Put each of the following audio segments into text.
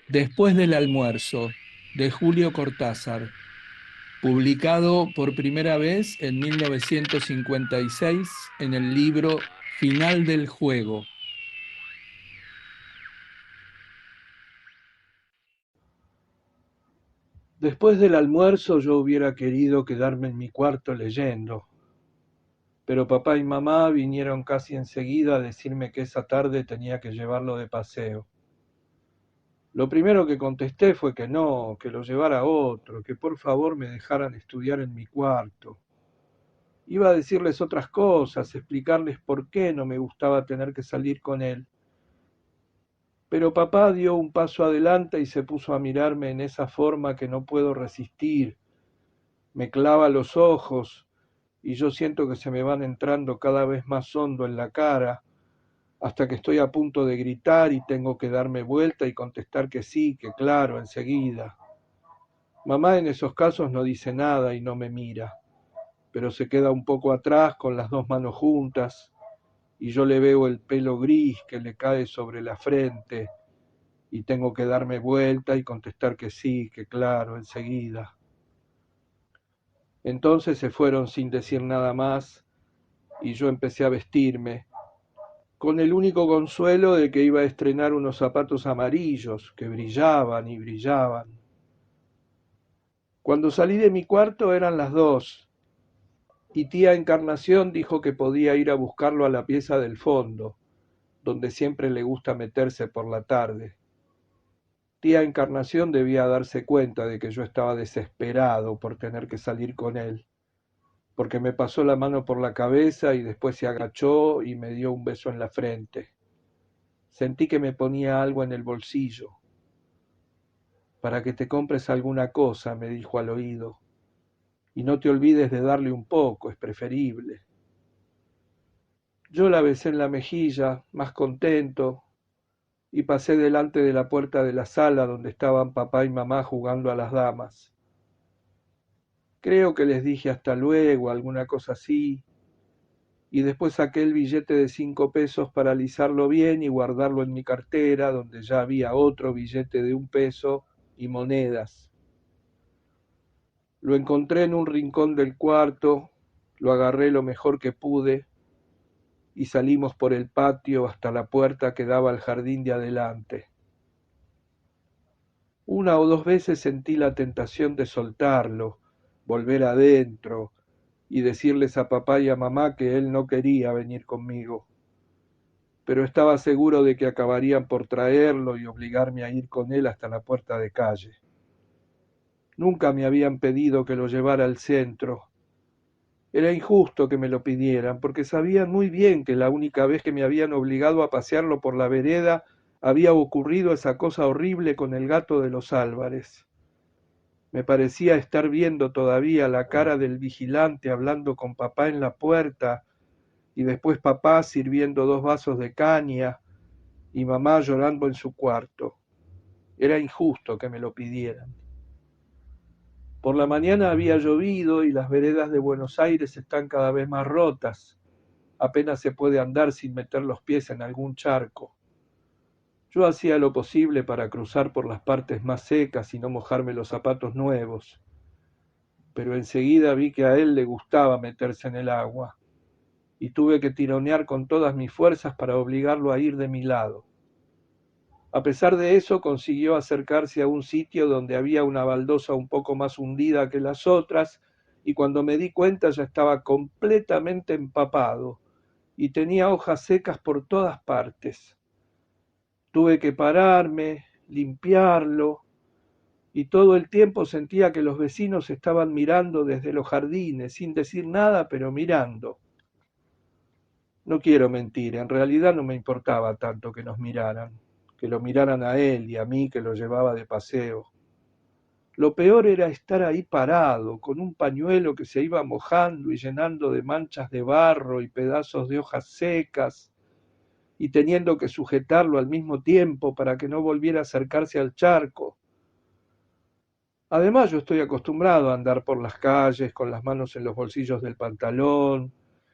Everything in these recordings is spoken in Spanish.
Después del almuerzo, de Julio Cortázar, publicado por primera vez en 1956 en el libro Final del Juego. Después del almuerzo yo hubiera querido quedarme en mi cuarto leyendo, pero papá y mamá vinieron casi enseguida a decirme que esa tarde tenía que llevarlo de paseo. Lo primero que contesté fue que no, que lo llevara otro, que por favor me dejaran estudiar en mi cuarto. Iba a decirles otras cosas, explicarles por qué no me gustaba tener que salir con él. Pero papá dio un paso adelante y se puso a mirarme en esa forma que no puedo resistir. Me clava los ojos y yo siento que se me van entrando cada vez más hondo en la cara, hasta que estoy a punto de gritar y tengo que darme vuelta y contestar que sí, que claro, enseguida. Mamá en esos casos no dice nada y no me mira, pero se queda un poco atrás con las dos manos juntas y yo le veo el pelo gris que le cae sobre la frente y tengo que darme vuelta y contestar que sí, que claro, enseguida. Entonces se fueron sin decir nada más y yo empecé a vestirme, con el único consuelo de que iba a estrenar unos zapatos amarillos que brillaban y brillaban. Cuando salí de mi cuarto eran las 2 y tía Encarnación dijo que podía ir a buscarlo a la pieza del fondo, donde siempre le gusta meterse por la tarde. Tía Encarnación debía darse cuenta de que yo estaba desesperado por tener que salir con él, porque me pasó la mano por la cabeza y después se agachó y me dio un beso en la frente. Sentí que me ponía algo en el bolsillo. Para que te compres alguna cosa, me dijo al oído, y no te olvides de darle un poco, es preferible. Yo la besé en la mejilla, más contento, y pasé delante de la puerta de la sala donde estaban papá y mamá jugando a las damas. Creo que les dije hasta luego, alguna cosa así, y después saqué el billete de 5 pesos para alisarlo bien y guardarlo en mi cartera, donde ya había otro billete de 1 peso y monedas. Lo encontré en un rincón del cuarto, lo agarré lo mejor que pude y salimos por el patio hasta la puerta que daba al jardín de adelante. Una o dos veces sentí la tentación de soltarlo, volver adentro y decirles a papá y a mamá que él no quería venir conmigo, pero estaba seguro de que acabarían por traerlo y obligarme a ir con él hasta la puerta de calle. Nunca me habían pedido que lo llevara al centro. Era injusto que me lo pidieran, porque sabían muy bien que la única vez que me habían obligado a pasearlo por la vereda había ocurrido esa cosa horrible con el gato de los Álvarez. Me parecía estar viendo todavía la cara del vigilante hablando con papá en la puerta y después papá sirviendo 2 vasos de caña y mamá llorando en su cuarto. Era injusto que me lo pidieran. Por la mañana había llovido y las veredas de Buenos Aires están cada vez más rotas. Apenas se puede andar sin meter los pies en algún charco. Yo hacía lo posible para cruzar por las partes más secas y no mojarme los zapatos nuevos, pero enseguida vi que a él le gustaba meterse en el agua, y tuve que tironear con todas mis fuerzas para obligarlo a ir de mi lado. A pesar de eso, consiguió acercarse a un sitio donde había una baldosa un poco más hundida que las otras, y cuando me di cuenta ya estaba completamente empapado, y tenía hojas secas por todas partes. Tuve que pararme, limpiarlo, y todo el tiempo sentía que los vecinos estaban mirando desde los jardines, sin decir nada, pero mirando. No quiero mentir, en realidad no me importaba tanto que lo miraran a él y a mí que lo llevaba de paseo. Lo peor era estar ahí parado, con un pañuelo que se iba mojando y llenando de manchas de barro y pedazos de hojas secas, y teniendo que sujetarlo al mismo tiempo para que no volviera a acercarse al charco. Además, yo estoy acostumbrado a andar por las calles con las manos en los bolsillos del pantalón,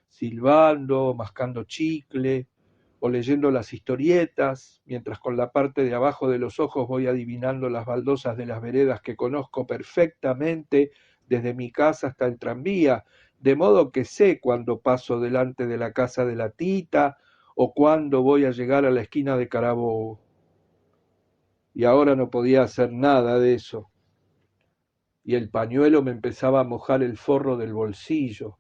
silbando, mascando chicle, o leyendo las historietas, mientras con la parte de abajo de los ojos voy adivinando las baldosas de las veredas que conozco perfectamente desde mi casa hasta el tranvía, de modo que sé cuándo paso delante de la casa de la Tita o cuándo voy a llegar a la esquina de Carabobo. Y ahora no podía hacer nada de eso, y el pañuelo me empezaba a mojar el forro del bolsillo,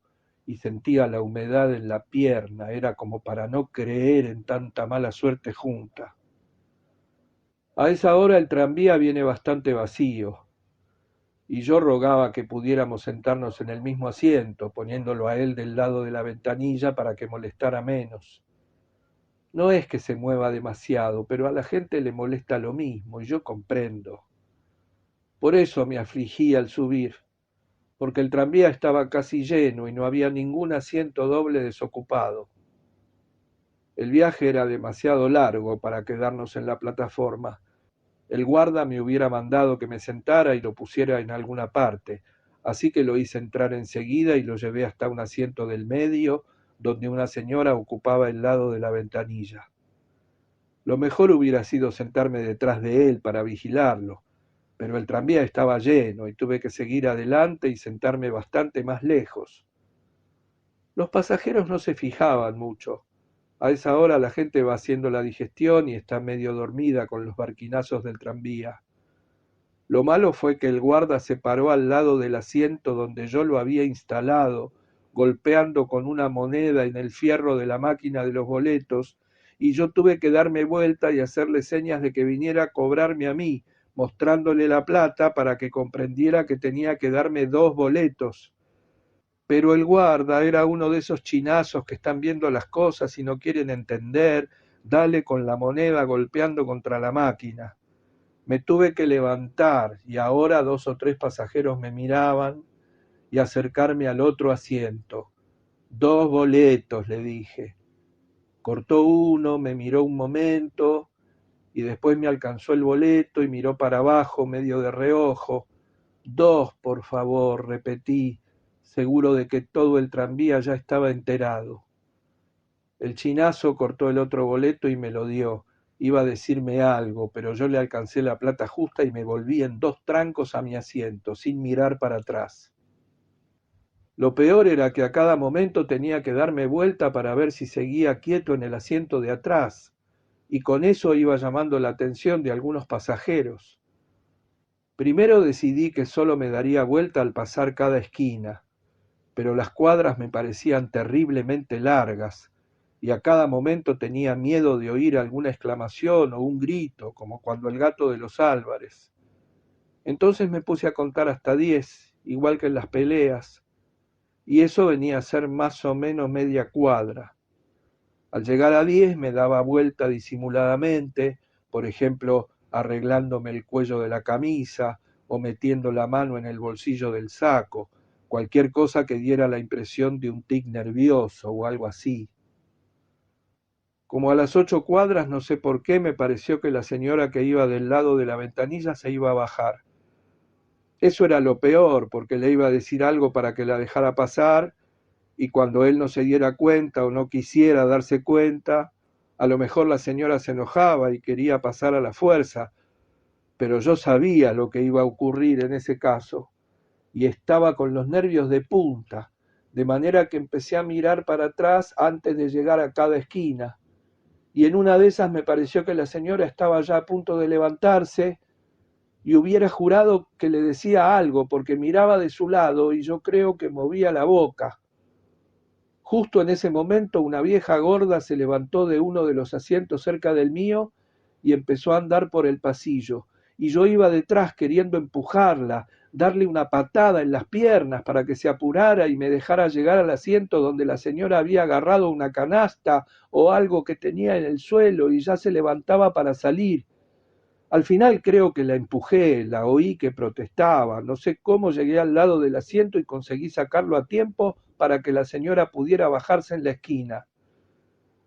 y sentía la humedad en la pierna, era como para no creer en tanta mala suerte junta. A esa hora el tranvía viene bastante vacío, y yo rogaba que pudiéramos sentarnos en el mismo asiento, poniéndolo a él del lado de la ventanilla para que molestara menos. No es que se mueva demasiado, pero a la gente le molesta lo mismo, y yo comprendo. Por eso me afligí al subir, porque el tranvía estaba casi lleno y no había ningún asiento doble desocupado. El viaje era demasiado largo para quedarnos en la plataforma. El guarda me hubiera mandado que me sentara y lo pusiera en alguna parte, así que lo hice entrar enseguida y lo llevé hasta un asiento del medio, donde una señora ocupaba el lado de la ventanilla. Lo mejor hubiera sido sentarme detrás de él para vigilarlo, pero el tranvía estaba lleno y tuve que seguir adelante y sentarme bastante más lejos. Los pasajeros no se fijaban mucho. A esa hora la gente va haciendo la digestión y está medio dormida con los barquinazos del tranvía. Lo malo fue que el guarda se paró al lado del asiento donde yo lo había instalado, golpeando con una moneda en el fierro de la máquina de los boletos, y yo tuve que darme vuelta y hacerle señas de que viniera a cobrarme a mí, mostrándole la plata para que comprendiera que tenía que darme 2 boletos. Pero el guarda era uno de esos chinazos que están viendo las cosas y no quieren entender, dale con la moneda golpeando contra la máquina. Me tuve que levantar y ahora 2 o 3 pasajeros me miraban y acercarme al otro asiento. 2 boletos, le dije. Cortó uno, me miró un momento y después me alcanzó el boleto y miró para abajo medio de reojo. 2, por favor, repetí, seguro de que todo el tranvía ya estaba enterado. El chinazo cortó el otro boleto y me lo dio. Iba a decirme algo, pero yo le alcancé la plata justa y me volví en 2 trancos a mi asiento, sin mirar para atrás. Lo peor era que a cada momento tenía que darme vuelta para ver si seguía quieto en el asiento de atrás, y con eso iba llamando la atención de algunos pasajeros. Primero decidí que solo me daría vuelta al pasar cada esquina, pero las cuadras me parecían terriblemente largas, y a cada momento tenía miedo de oír alguna exclamación o un grito, como cuando el gato de los Álvarez. Entonces me puse a contar hasta 10, igual que en las peleas, y eso venía a ser más o menos media cuadra. Al llegar a 10 me daba vuelta disimuladamente, por ejemplo, arreglándome el cuello de la camisa o metiendo la mano en el bolsillo del saco, cualquier cosa que diera la impresión de un tic nervioso o algo así. Como a las 8 cuadras, no sé por qué, me pareció que la señora que iba del lado de la ventanilla se iba a bajar. Eso era lo peor, porque le iba a decir algo para que la dejara pasar, y cuando él no se diera cuenta o no quisiera darse cuenta, a lo mejor la señora se enojaba y quería pasar a la fuerza, pero yo sabía lo que iba a ocurrir en ese caso, y estaba con los nervios de punta, de manera que empecé a mirar para atrás antes de llegar a cada esquina, y en una de esas me pareció que la señora estaba ya a punto de levantarse, y hubiera jurado que le decía algo, porque miraba de su lado y yo creo que movía la boca. Justo en ese momento una vieja gorda se levantó de uno de los asientos cerca del mío y empezó a andar por el pasillo, y yo iba detrás queriendo empujarla, darle una patada en las piernas para que se apurara y me dejara llegar al asiento donde la señora había agarrado una canasta o algo que tenía en el suelo y ya se levantaba para salir. Al final creo que la empujé, la oí que protestaba, no sé cómo llegué al lado del asiento y conseguí sacarlo a tiempo para que la señora pudiera bajarse en la esquina.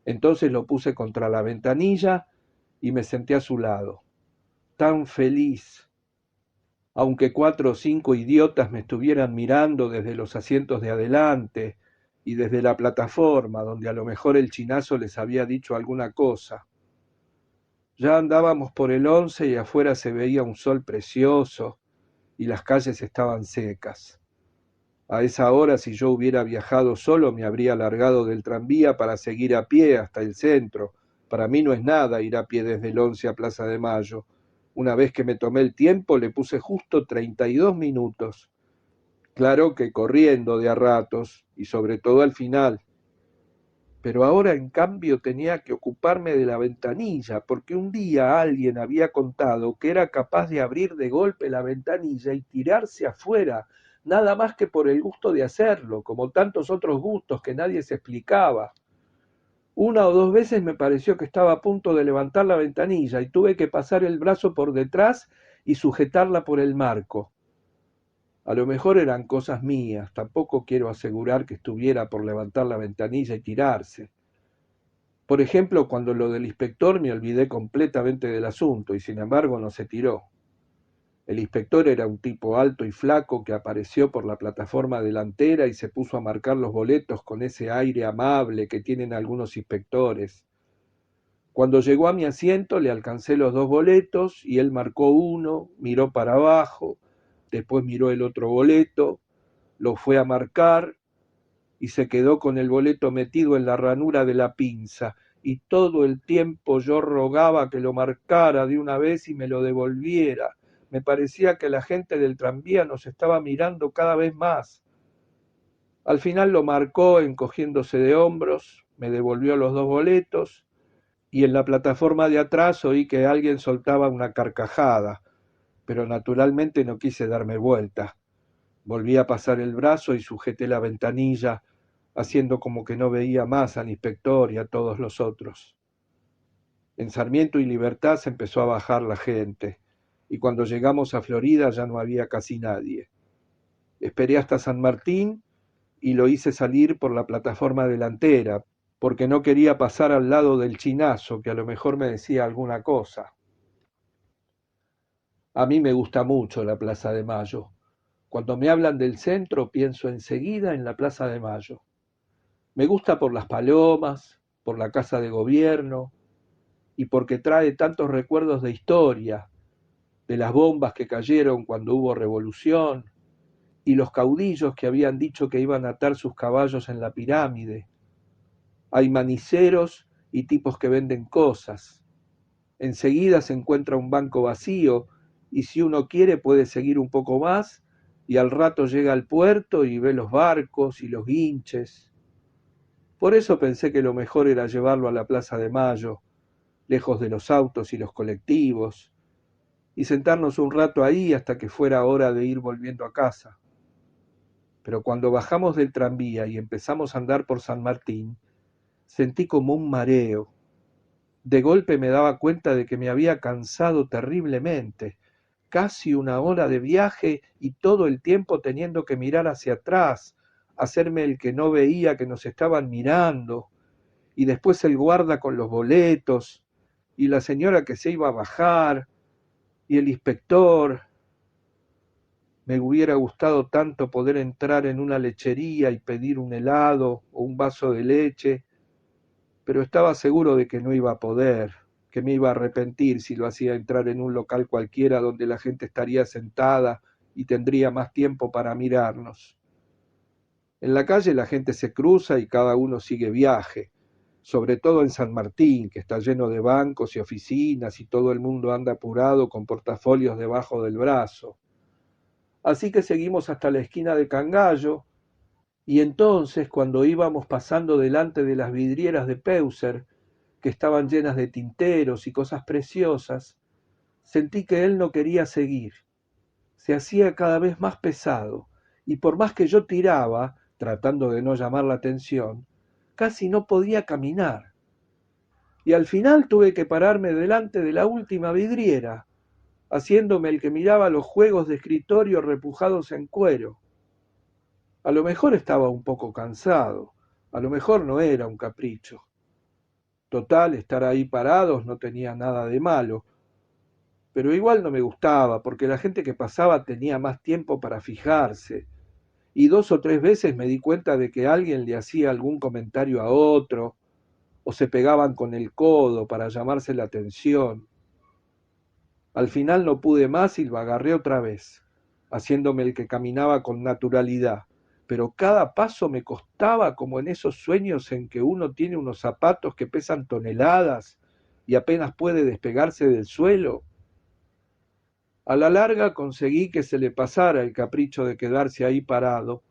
Entonces lo puse contra la ventanilla y me senté a su lado, tan feliz, aunque 4 o 5 idiotas me estuvieran mirando desde los asientos de adelante, y desde la plataforma, donde a lo mejor el chinazo les había dicho alguna cosa. Ya andábamos por el 11 y afuera se veía un sol precioso y las calles estaban secas. A esa hora, si yo hubiera viajado solo, me habría largado del tranvía para seguir a pie hasta el centro. Para mí no es nada ir a pie desde el 11 a Plaza de Mayo. Una vez que me tomé el tiempo, le puse justo 32 minutos. Claro que corriendo de a ratos, y sobre todo al final. Pero ahora, en cambio, tenía que ocuparme de la ventanilla, porque un día alguien había contado que era capaz de abrir de golpe la ventanilla y tirarse afuera, nada más que por el gusto de hacerlo, como tantos otros gustos que nadie se explicaba. Una o dos veces me pareció que estaba a punto de levantar la ventanilla y tuve que pasar el brazo por detrás y sujetarla por el marco. A lo mejor eran cosas mías, tampoco quiero asegurar que estuviera por levantar la ventanilla y tirarse. Por ejemplo, cuando lo del inspector me olvidé completamente del asunto y sin embargo no se tiró. El inspector era un tipo alto y flaco que apareció por la plataforma delantera y se puso a marcar los boletos con ese aire amable que tienen algunos inspectores. Cuando llegó a mi asiento le alcancé los dos boletos y él marcó uno, miró para abajo, después miró el otro boleto, lo fue a marcar y se quedó con el boleto metido en la ranura de la pinza, y todo el tiempo yo rogaba que lo marcara de una vez y me lo devolviera. Me parecía que la gente del tranvía nos estaba mirando cada vez más. Al final lo marcó encogiéndose de hombros, me devolvió los dos boletos, y en la plataforma de atrás oí que alguien soltaba una carcajada, pero naturalmente no quise darme vuelta. Volví a pasar el brazo y sujeté la ventanilla, haciendo como que no veía más al inspector y a todos los otros. En Sarmiento y Libertad se empezó a bajar la gente, y cuando llegamos a Florida ya no había casi nadie. Esperé hasta San Martín y lo hice salir por la plataforma delantera, porque no quería pasar al lado del chinazo, que a lo mejor me decía alguna cosa. A mí me gusta mucho la Plaza de Mayo. Cuando me hablan del centro, pienso enseguida en la Plaza de Mayo. Me gusta por las palomas, por la casa de gobierno y porque trae tantos recuerdos de historia, de las bombas que cayeron cuando hubo revolución y los caudillos que habían dicho que iban a atar sus caballos en la pirámide. Hay maniceros y tipos que venden cosas. Enseguida se encuentra un banco vacío y si uno quiere puede seguir un poco más y al rato llega al puerto y ve los barcos y los guinches. Por eso pensé que lo mejor era llevarlo a la Plaza de Mayo, lejos de los autos y los colectivos, y sentarnos un rato ahí hasta que fuera hora de ir volviendo a casa. Pero cuando bajamos del tranvía y empezamos a andar por San Martín, sentí como un mareo. De golpe me daba cuenta de que me había cansado terriblemente, casi una hora de viaje y todo el tiempo teniendo que mirar hacia atrás, hacerme el que no veía que nos estaban mirando, y después el guarda con los boletos, y la señora que se iba a bajar, y el inspector. Me hubiera gustado tanto poder entrar en una lechería y pedir un helado o un vaso de leche, pero estaba seguro de que no iba a poder, que me iba a arrepentir si lo hacía entrar en un local cualquiera donde la gente estaría sentada y tendría más tiempo para mirarnos. En la calle la gente se cruza y cada uno sigue viaje, sobre todo en San Martín, que está lleno de bancos y oficinas y todo el mundo anda apurado con portafolios debajo del brazo. Así que seguimos hasta la esquina de Cangallo, y entonces, cuando íbamos pasando delante de las vidrieras de Peuser, que estaban llenas de tinteros y cosas preciosas, sentí que él no quería seguir. Se hacía cada vez más pesado, y por más que yo tiraba, tratando de no llamar la atención, casi no podía caminar. Y al final tuve que pararme delante de la última vidriera, haciéndome el que miraba los juegos de escritorio repujados en cuero. A lo mejor estaba un poco cansado, a lo mejor no era un capricho. Total, estar ahí parados no tenía nada de malo, pero igual no me gustaba, porque la gente que pasaba tenía más tiempo para fijarse, y 2 o 3 veces me di cuenta de que alguien le hacía algún comentario a otro, o se pegaban con el codo para llamarse la atención. Al final no pude más y lo agarré otra vez, haciéndome el que caminaba con naturalidad, pero cada paso me costaba como en esos sueños en que uno tiene unos zapatos que pesan toneladas y apenas puede despegarse del suelo. A la larga conseguí que se le pasara el capricho de quedarse ahí parado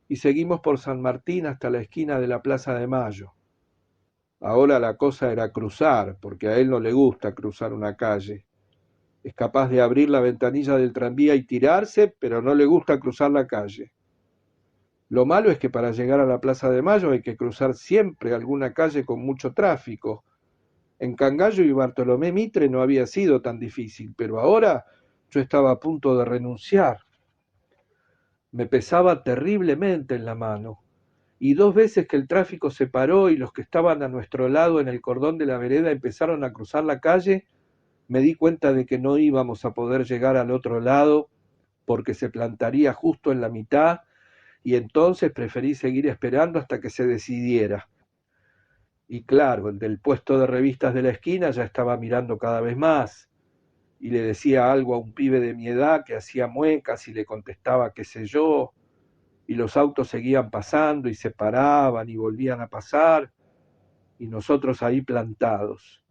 y seguimos por San Martín hasta la esquina de la Plaza de Mayo. Ahora la cosa era cruzar, porque a él no le gusta cruzar una calle. Es capaz de abrir la ventanilla del tranvía y tirarse, pero no le gusta cruzar la calle. Lo malo es que para llegar a la Plaza de Mayo hay que cruzar siempre alguna calle con mucho tráfico. En Cangallo y Bartolomé Mitre no había sido tan difícil, pero ahora yo estaba a punto de renunciar. Me pesaba terriblemente en la mano, y 2 veces que el tráfico se paró y los que estaban a nuestro lado en el cordón de la vereda empezaron a cruzar la calle, me di cuenta de que no íbamos a poder llegar al otro lado porque se plantaría justo en la mitad, y entonces preferí seguir esperando hasta que se decidiera. Y claro, el del puesto de revistas de la esquina ya estaba mirando cada vez más, y le decía algo a un pibe de mi edad que hacía muecas y le contestaba qué sé yo, y los autos seguían pasando y se paraban y volvían a pasar, y nosotros ahí plantados.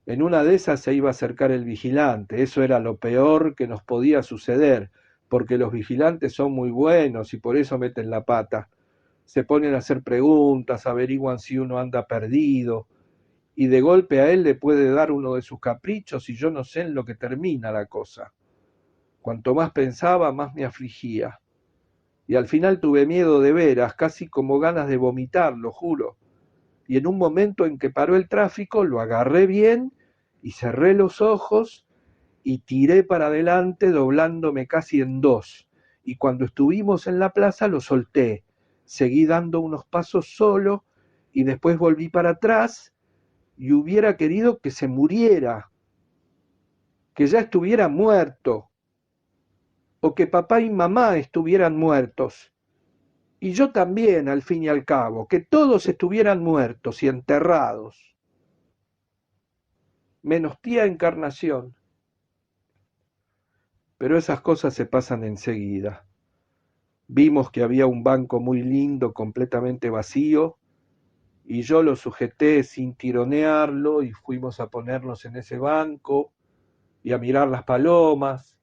En una de esas se iba a acercar el vigilante, eso era lo peor que nos podía suceder, porque los vigilantes son muy buenos y por eso meten la pata. Se ponen a hacer preguntas, averiguan si uno anda perdido, y de golpe a él le puede dar uno de sus caprichos y yo no sé en lo que termina la cosa. Cuanto más pensaba, más me afligía. Y al final tuve miedo de veras, casi como ganas de vomitar, lo juro. Y en un momento en que paró el tráfico, lo agarré bien y cerré los ojos y tiré para adelante doblándome casi en dos. Y cuando estuvimos en la plaza lo solté. Seguí dando unos pasos solo y después volví para atrás y hubiera querido que se muriera, que ya estuviera muerto, o que papá y mamá estuvieran muertos. Y yo también, al fin y al cabo, que todos estuvieran muertos y enterrados, menos tía Encarnación. Pero esas cosas se pasan enseguida. Vimos que había un banco muy lindo, completamente vacío, y yo lo sujeté sin tironearlo y fuimos a ponernos en ese banco y a mirar las palomas,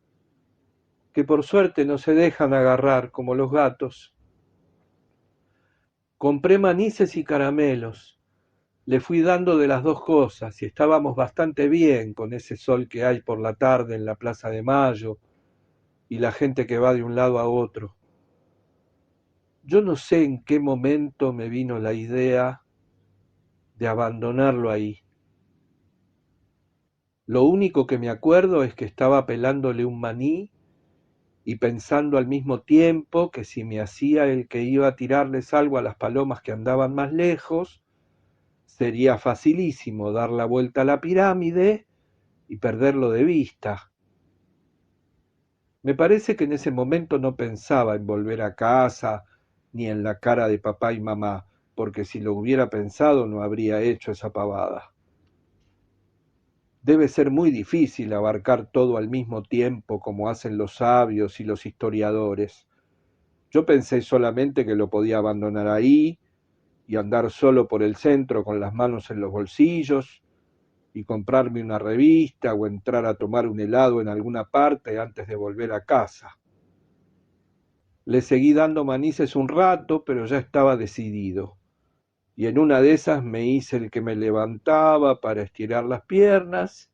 que por suerte no se dejan agarrar como los gatos. Compré manices y caramelos. Le fui dando de las dos cosas y estábamos bastante bien con ese sol que hay por la tarde en la Plaza de Mayo y la gente que va de un lado a otro. Yo no sé en qué momento me vino la idea de abandonarlo ahí. Lo único que me acuerdo es que estaba pelándole un maní y pensando al mismo tiempo que si me hacía el que iba a tirarles algo a las palomas que andaban más lejos, sería facilísimo dar la vuelta a la pirámide y perderlo de vista. Me parece que en ese momento no pensaba en volver a casa ni en la cara de papá y mamá, porque si lo hubiera pensado no habría hecho esa pavada. Debe ser muy difícil abarcar todo al mismo tiempo como hacen los sabios y los historiadores. Yo pensé solamente que lo podía abandonar ahí y andar solo por el centro con las manos en los bolsillos y comprarme una revista o entrar a tomar un helado en alguna parte antes de volver a casa. Le seguí dando manices un rato, pero ya estaba decidido. Y en una de esas me hice el que me levantaba para estirar las piernas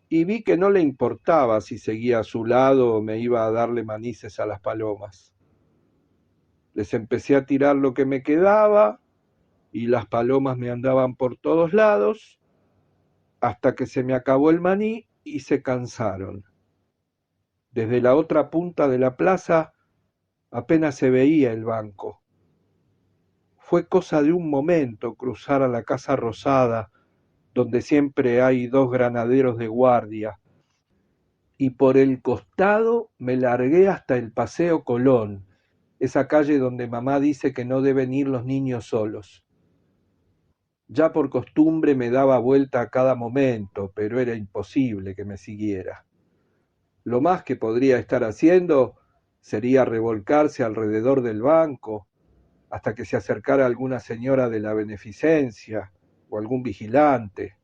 y vi que no le importaba si seguía a su lado o me iba a darle manices a las palomas. Les empecé a tirar lo que me quedaba y las palomas me andaban por todos lados hasta que se me acabó el maní y se cansaron. Desde la otra punta de la plaza apenas se veía el banco. Fue cosa de un momento cruzar a la Casa Rosada, donde siempre hay 2 granaderos de guardia, y por el costado me largué hasta el Paseo Colón, esa calle donde mamá dice que no deben ir los niños solos. Ya por costumbre me daba vuelta a cada momento, pero era imposible que me siguiera. Lo más que podría estar haciendo sería revolcarse alrededor del banco hasta que se acercara alguna señora de la beneficencia o algún vigilante.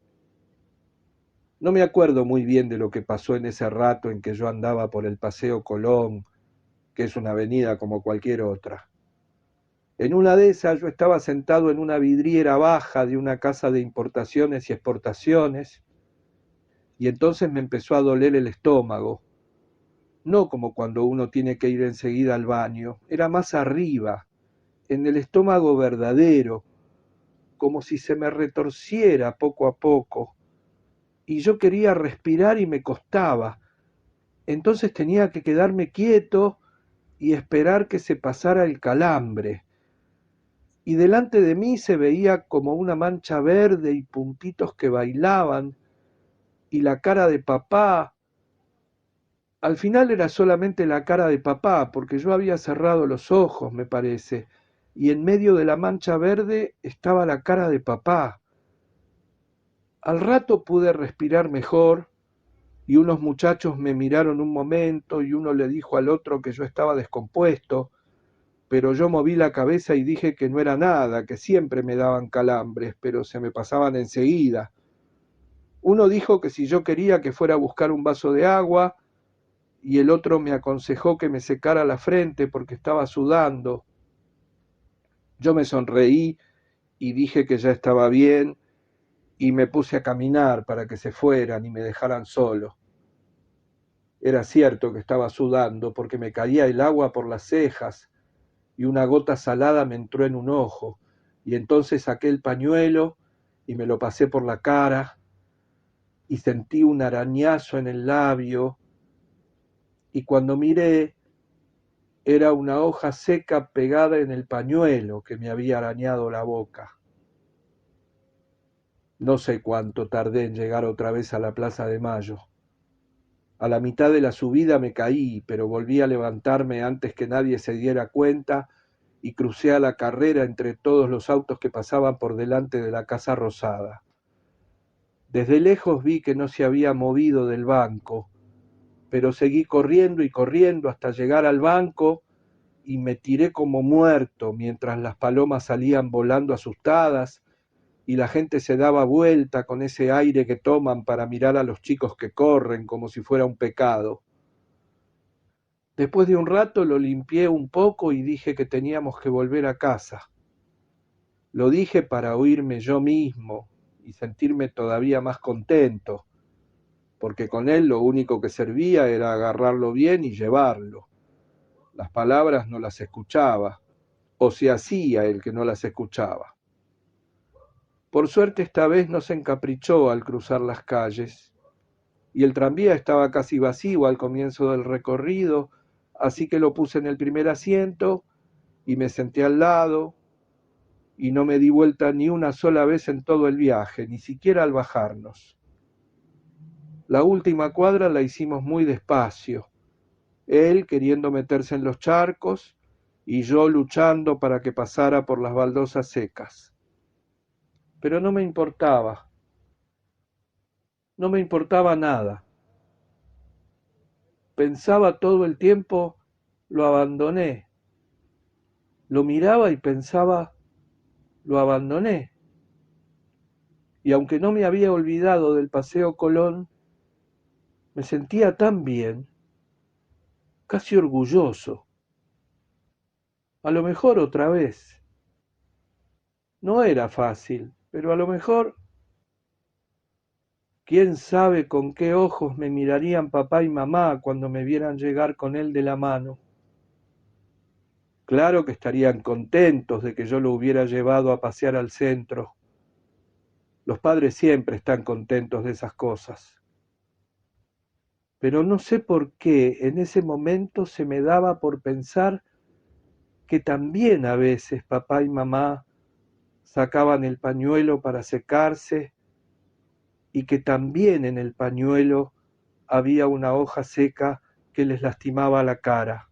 No me acuerdo muy bien de lo que pasó en ese rato en que yo andaba por el Paseo Colón, que es una avenida como cualquier otra. En una de esas yo estaba sentado en una vidriera baja de una casa de importaciones y exportaciones, y entonces me empezó a doler el estómago, no como cuando uno tiene que ir enseguida al baño, era más arriba, en el estómago verdadero, como si se me retorciera poco a poco, y yo quería respirar y me costaba. Entonces tenía que quedarme quieto y esperar que se pasara el calambre. Y delante de mí se veía como una mancha verde y puntitos que bailaban, y la cara de papá. Al final era solamente la cara de papá, porque yo había cerrado los ojos, me parece, y en medio de la mancha verde estaba la cara de papá. Al rato pude respirar mejor, y unos muchachos me miraron un momento, y uno le dijo al otro que yo estaba descompuesto, pero yo moví la cabeza y dije que no era nada, que siempre me daban calambres, pero se me pasaban enseguida. Uno dijo que si yo quería que fuera a buscar un vaso de agua, y el otro me aconsejó que me secara la frente porque estaba sudando. Yo me sonreí y dije que ya estaba bien, y me puse a caminar para que se fueran y me dejaran solo. Era cierto que estaba sudando porque me caía el agua por las cejas y una gota salada me entró en un ojo, y entonces saqué el pañuelo y me lo pasé por la cara y sentí un arañazo en el labio, y cuando miré era una hoja seca pegada en el pañuelo que me había arañado la boca. No sé cuánto tardé en llegar otra vez a la Plaza de Mayo. A la mitad de la subida me caí, pero volví a levantarme antes que nadie se diera cuenta y crucé a la carrera entre todos los autos que pasaban por delante de la Casa Rosada. Desde lejos vi que no se había movido del banco, pero seguí corriendo y corriendo hasta llegar al banco, y me tiré como muerto mientras las palomas salían volando asustadas y la gente se daba vuelta con ese aire que toman para mirar a los chicos que corren como si fuera un pecado. Después de un rato lo limpié un poco y dije que teníamos que volver a casa. Lo dije para oírme yo mismo y sentirme todavía más contento, porque con él lo único que servía era agarrarlo bien y llevarlo. Las palabras no las escuchaba, o se hacía el que no las escuchaba. Por suerte esta vez no se encaprichó al cruzar las calles, y el tranvía estaba casi vacío al comienzo del recorrido, así que lo puse en el primer asiento y me senté al lado, y no me di vuelta ni una sola vez en todo el viaje, ni siquiera al bajarnos. La última cuadra la hicimos muy despacio, él queriendo meterse en los charcos y yo luchando para que pasara por las baldosas secas. Pero no me importaba nada. Pensaba todo el tiempo, lo abandoné. Lo miraba y pensaba, lo abandoné. Y aunque no me había olvidado del Paseo Colón, me sentía tan bien, casi orgulloso. A lo mejor otra vez. No era fácil, pero a lo mejor, quién sabe con qué ojos me mirarían papá y mamá cuando me vieran llegar con él de la mano. Claro que estarían contentos de que yo lo hubiera llevado a pasear al centro. Los padres siempre están contentos de esas cosas. Pero no sé por qué en ese momento se me daba por pensar que también a veces papá y mamá sacaban el pañuelo para secarse, y que también en el pañuelo había una hoja seca que les lastimaba la cara.